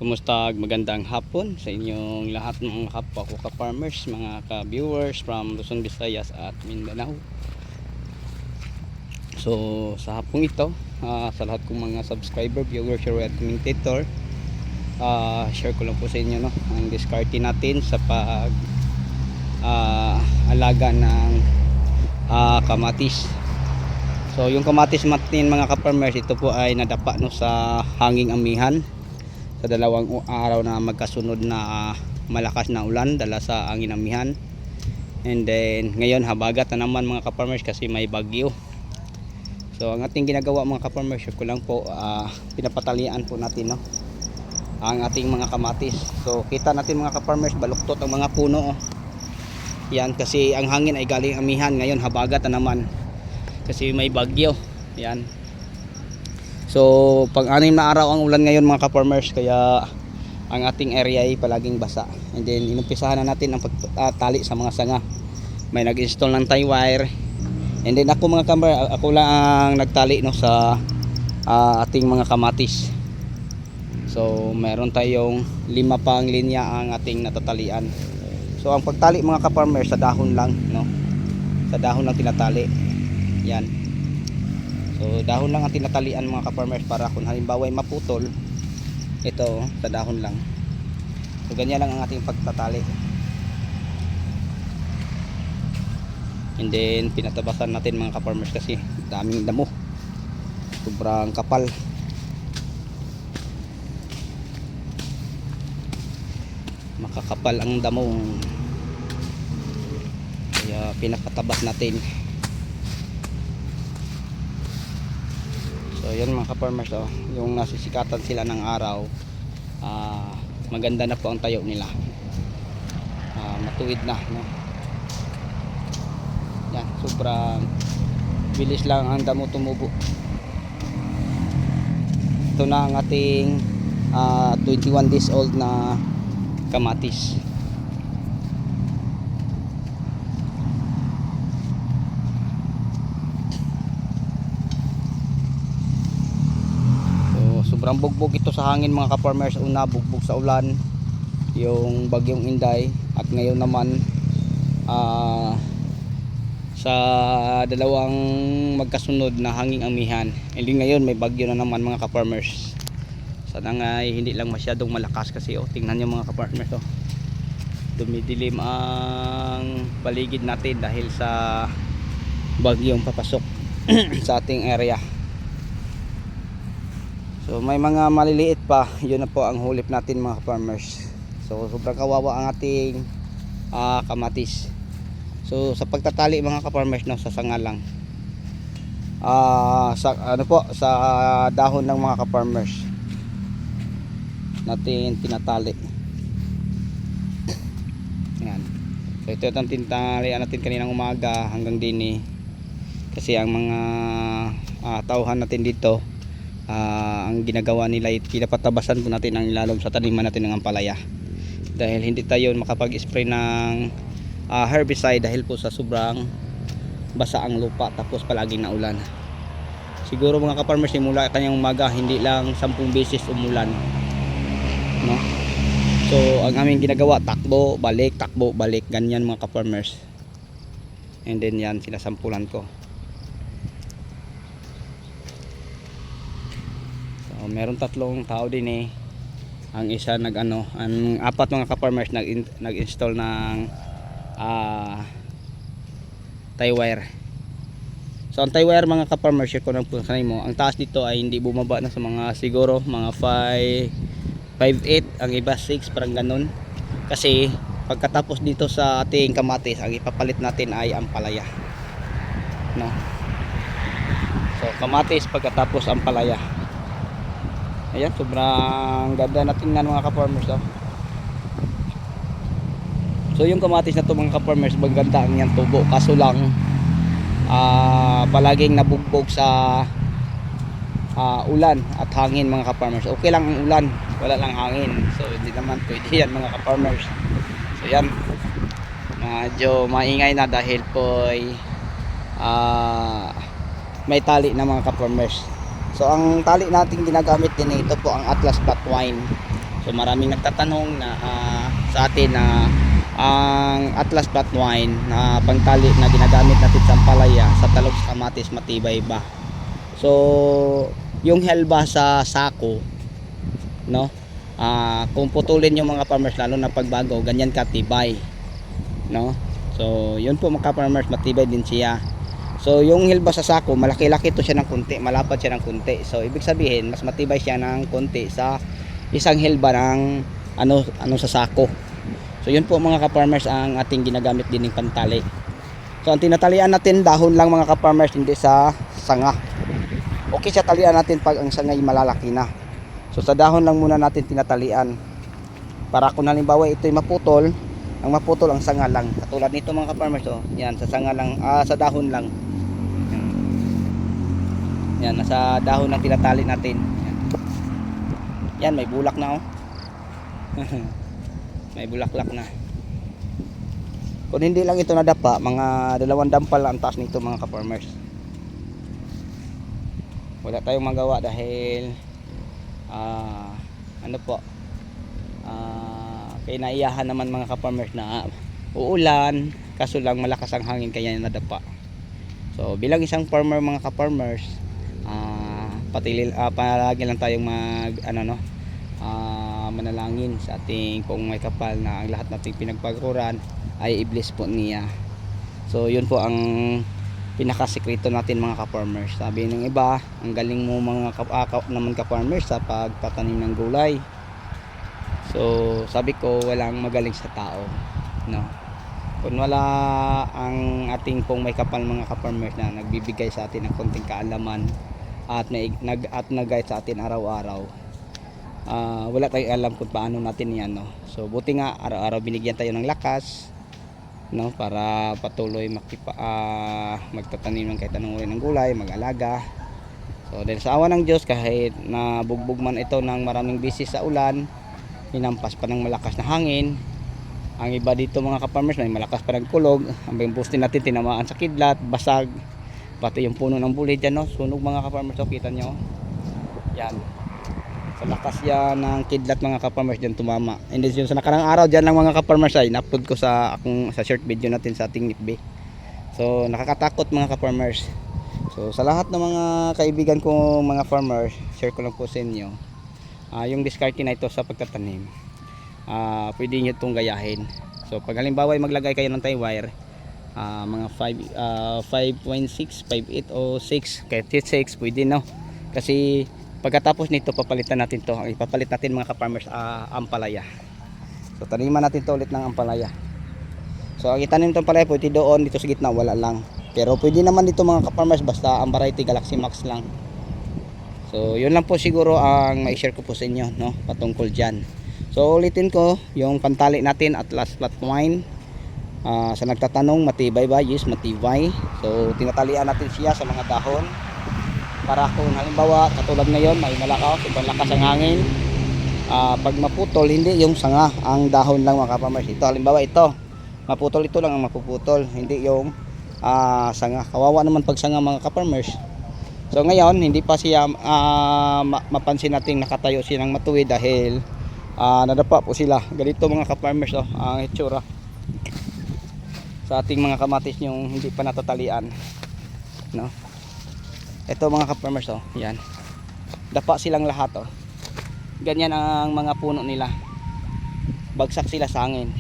Kumusta, magandang hapon sa inyong lahat ng mga kapwa ko ka-farmers, mga ka-viewers from Luzon, Visayas at Mindanao. So sa hapong ito, sa lahat kong mga subscriber, viewers, share at commentator, share ko lang po sa inyo ang diskarte natin sa pag alaga ng kamatis. So yung kamatis natin mga ka-farmers, ito po ay nadapa sa hanging amihan sa dalawang araw na magkasunod na malakas na ulan dala sa angin amihan. And then ngayon habagat na naman mga ka-farmers kasi may bagyo. So ang ating ginagawa mga ka-farmers, ko lang po pinapatalian po natin ang ating mga kamatis. So kita natin mga ka-farmers, baluktot ang mga puno yan kasi ang hangin ay galing amihan. Ngayon habagat na naman kasi may bagyo yan. So pang-anim na araw ang ulan ngayon mga ka-farmers, kaya ang ating area ay palaging basa. And then inumpisahan na natin ang pagtali sa mga sanga. May nag-install ng tie wire. And then ako mga ka-farmers, ako lang ang nagtali sa ating mga kamatis. So meron tayong 5 pang linya ang ating natatalian. So ang pagtali mga ka-farmers sa dahon lang, sa dahon lang tinatali. Yan. So dahon lang ang tinatalian mga ka-farmers para kung halimbawa ay maputol, ito sa dahon lang. So ganyan lang ang ating pagtatali. And then pinatabasan natin mga ka-farmers kasi daming damo, sobrang kapal. Makakapal ang damo, kaya pinapatabas natin. So yan mga ka-farmers, yung nasisikatan sila ng araw, maganda na po ang tayo nila, matuwid na, yan, sobrang bilis lang ang damo tumubo. Ito na ang ating 21 days old na kamatis. Sobrang bugbog ito sa hangin mga ka-farmers. Una, bugbog sa ulan, yung bagyong Inday, at ngayon naman sa dalawang magkasunod na hanging amihan. And ngayon may bagyo na naman mga ka-farmers. Sana nga hindi lang masyadong malakas kasi tingnan nyo mga ka-farmers, dumidilim ang paligid natin dahil sa bagyong papasok sa ating area. So may mga maliliit pa, yun na po ang hulip natin mga farmers. So sobrang kawawa ang ating kamatis. So sa pagtatali mga ka-farmers, sa sanga lang, sa dahon ng mga ka-farmers natin tinatali. Yan. So ito yung tinatalian natin kaninang umaga hanggang dini, kasi ang mga tauhan natin dito, ang ginagawa nila ay pinapatabasan po natin ang ilalog sa taniman natin ng ampalaya, dahil hindi tayo makapag-spray ng herbicide dahil po sa sobrang basa ang lupa tapos palaging naulan. Siguro mga ka-farmers, mula kanyang umaga hindi lang 10 beses umulan, so ang aming ginagawa, takbo balik ganyan mga ka-farmers. And then yan, sinasampulan ko. Meron 3 tao din ang isa ang 4 mga ka-farmers nag-install ng tie wire. So ang tie wire mga ka-farmers, share ko lang po sa inyo, ang taas dito ay hindi bumaba na sa mga siguro mga 5'8", ang iba 6, parang ganun. Kasi pagkatapos dito sa ating kamatis, ang ipapalit natin ay ampalaya, so kamatis pagkatapos ampalaya. Ayan, sobrang ganda na tingnan mga ka-farmers. So yung kamatis na to mga ka-farmers, maganda ang yan tubo, kaso lang palaging nabugbog sa ulan at hangin mga ka-farmers. Okay lang ang ulan, wala lang hangin, so hindi naman pwede yan mga ka-farmers. So yan, medyo maingay na dahil po may tali na mga ka-farmers. So ang tali natin ginagamit din, ito po ang Atlas Flat Twine. So maraming nagtatanong na sa atin na ang Atlas Flat Wine na pangtali na ginagamit natin sa ampalaya sa talog sa kamatis matibay ba? So yung helba sa sako, no? Kung putulin yung mga farmers lalo na pagbago, ganyan katibay, no? So yun po mga farmers, matibay din siya. So yung helba sa sako, malaki-laki to siya ng kunti, malapad siya ng kunti. So ibig sabihin, mas matibay siya ng kunti sa isang helba ng ano sa sako. So yun po mga ka-farmers ang ating ginagamit din ng pantali. So ang tinatalian natin dahon lang mga ka-farmers, hindi sa sanga. Okay siya talian natin pag ang sanga ay malalaki na. So sa dahon lang muna natin tinatalian. Para kung halimbawa ito'y maputol, ang maputol ang sanga lang. Katulad nito mga ka-farmers, oh. Yan, sa sanga lang, sa dahon lang. Yan, nasa dahon lang tinatali natin. Yan, may bulak na oh. May bulaklak na. Kung hindi lang ito nadapa, mga 2 dampal ang taas nito mga ka-farmers. Wala tayong magawa dahil kinaiyahan naman mga ka-farmers na uulan, kaso lang malakas ang hangin kaya nadapa. So bilang isang farmer mga ka-farmers, palagi lang tayong manalangin sa ating kung may kapal na ang lahat nating pinagpaguran ay i-bless po niya. So yun po ang pinakasekreto natin mga ka-farmers. Sabi ng iba, ang galing mo mga naman ka-farmers sa pagtatanim ng gulay. So sabi ko, walang magaling sa tao, no? Kung wala ang ating kung may kapal mga ka-farmers na nagbibigay sa atin ng konting kaalaman at nag-guide sa atin araw-araw, wala tayong alam kung paano natin yan, no? So buti nga araw-araw binigyan tayo ng lakas, no, para patuloy magtatanim ng kahit anong uri ng gulay, mag-alaga. So dahil sa awa ng Diyos, kahit nabugbog man ito ng maraming bisis sa ulan, hinampas pa ng malakas na hangin. Ang iba dito mga ka-farmers, may malakas pa ng kulog, ang poste natin tinamaan sa kidlat, basag, pati yung puno ng bulid dyan, no? Sunog mga ka-farmers, so kita nyo yan. Sa lakas yan ng kidlat mga ka-farmers, dyan tumama. And then sa nakarang araw dyan lang mga ka-farmers ay na-upload ko sa short video natin sa ating NIPB. So nakakatakot mga ka-farmers. So sa lahat ng mga kaibigan ko mga farmers, share ko lang po sa inyo yung discarding na ito sa pagtatanim. Pwede nyo itong gayahin. So pag halimbawa ay maglagay kayo ng tie wire, mga 5.6, 5.8 o 6, kahit 6 pwede, no? Kasi pagkatapos nito papalitan natin to. Ang ipapalit natin mga ka-farmers, ampalaya. So taniman natin to ulit ng ampalaya. So ang itanim itong ampalaya pwede doon, dito sa gitna wala lang. Pero pwede naman dito mga ka-farmers, basta ang variety Galaxy Max lang. So yun lang po siguro ang mai-share ko po sa inyo, no, patungkol dyan. So ulitin ko, yung pantali natin Atlas Flat Wine, sa nagtatanong matibay ba? Yes, matibay. So tinatalian natin siya sa mga dahon para kung halimbawa katulad ngayon may sobrang lakas ang hangin, pag maputol, hindi yung sanga, ang dahon lang mga ka-farmers. Ito halimbawa ito maputol, ito lang ang mapuputol, hindi yung sanga. Kawawa naman pag sanga mga ka-farmers. So ngayon hindi pa siya mapansin nating nakatayo silang matuwid dahil nadapa po sila. Ganito mga ka-farmers, ang itsura sa ating mga kamatis yung hindi pa natatalian, no? Ito mga ka-farmers, yan, dapa silang lahat, ganyan ang mga puno nila, bagsak sila sa hangin,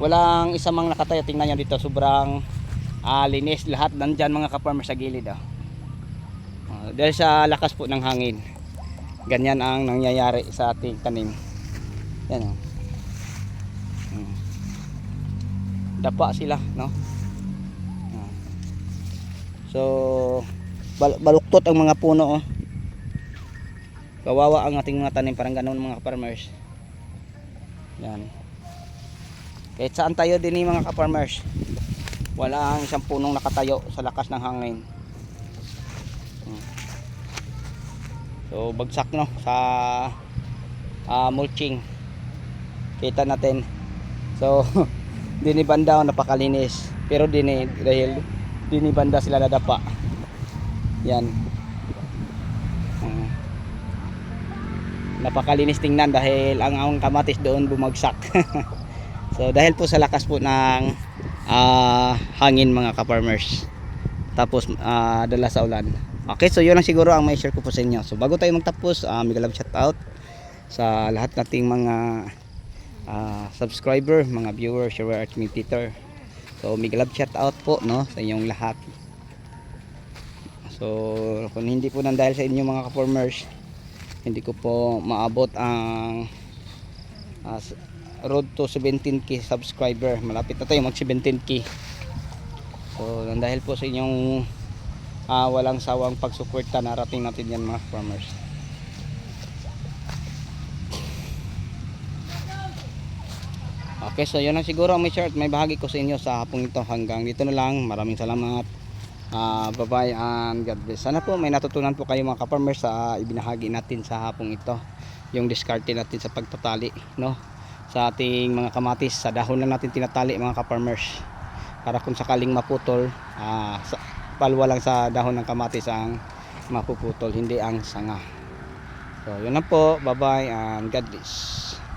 walang isa mang nakatayo. Tingnan nyo dito, sobrang linis lahat, nandyan mga ka-farmers sa gilid, dahil sa lakas po ng hangin. Ganyan ang nangyayari sa ating tanim, yan, dapa sila, no? So baluktot ang mga puno, kawawa ang ating mga tanim, parang ganoon mga ka-farmers. Yan, kahit saan tayo din mga ka-farmers, wala ang isang punong nakatayo sa lakas ng hangin. So bagsak, no, sa mulching, kita natin. So dinibanda, napakalinis, pero dahil dinibanda sila nadapa. Yan, napakalinis tingnan dahil ang kamatis doon bumagsak. So dahil po sa lakas po ng hangin mga ka-farmers, tapos dala sa ulan. Okay, so yun lang siguro ang may share ko po sa inyo. So bago tayo magtapos, mega love shout out sa lahat nating mga subscriber, mga viewers, share at communicator. So mega love shout out po, no, sa inyong lahat. So kung hindi po nang dahil sa inyo mga ka-farmers, hindi ko po maabot ang road to 17k subscriber. Malapit na tayo mag 17k. So dahil po sa inyong walang sawang pagsuporta, narating natin yan mga farmers. Okay, so yun lang siguro ang may share at may bahagi ko sa inyo sa hapong ito. Hanggang dito na lang. Maraming salamat. Bye bye and God bless. Sana po may natutunan po kayo mga ka-farmers sa ibinahagi natin sa hapong ito. Yung discarte natin sa pagtatali, no, sa ating mga kamatis. Sa dahon lang natin tinatali mga ka-farmers, para kung sakaling maputol, palwa lang sa dahon ng kamatis ang mapuputol, hindi ang sanga. So yun lang po. Bye bye and God bless.